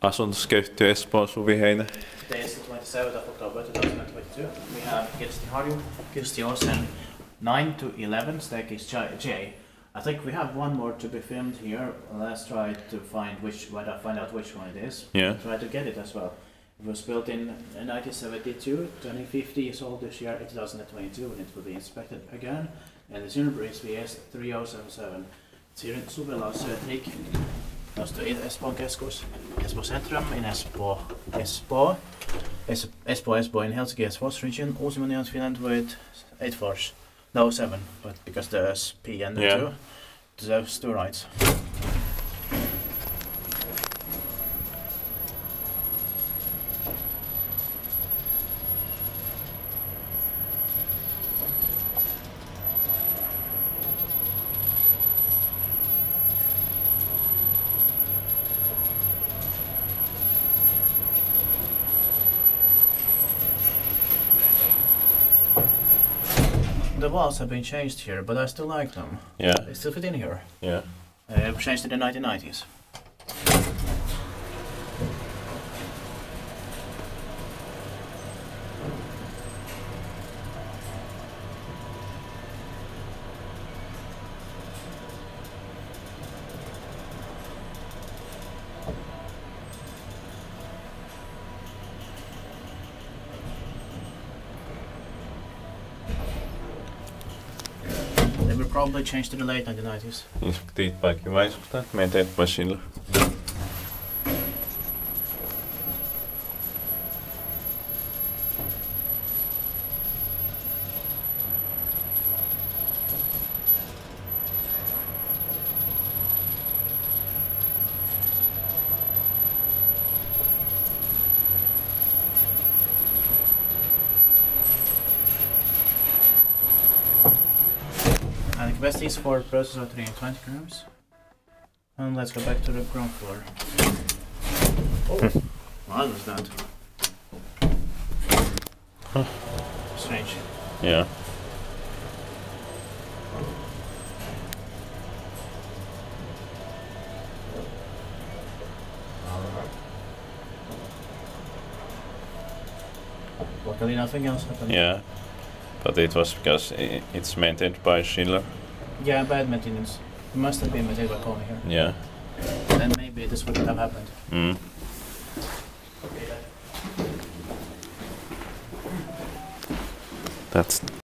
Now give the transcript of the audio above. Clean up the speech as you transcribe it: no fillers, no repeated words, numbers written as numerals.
Asuntoskeittiö Espoo Suviheine. Today is the 27th of October 2022. We have Kirstinharju, Kirstiosen 9 to 11, staircase J. I think we have one more to be filmed here. Let's try to find out which one it is. Yeah. Try to get it as well. It was built in 1972, 2050 years old this year, 2022, and it will be inspected again. And the serial number is VS 3077. It's here in Suvela, Södrik. Close to Espoon keskus, Espoo Centrum in Espoo, Espoo in Helsinki, Espoo region, Uusimaa, Finland with 8 floors. No, 7, but because there's P and the 2, there's 2 rights. The walls have been changed here, but I still like them. Yeah. They still fit in here. Yeah. Changed in the 1990s. They were probably changed to the late 1990s. Inspektiivpaikki vaisusta, maintained by Schindler. And the capacity is for process of 320 grams. And let's go back to the ground floor. Oh, what was that? Huh. Strange. Yeah. Luckily nothing else happened. Yeah. But it was because it's maintained by Schindler. Yeah, bad maintenance. It must have been maintained by Kone here. Yeah. Then maybe this wouldn't have happened. Mm. Okay, That's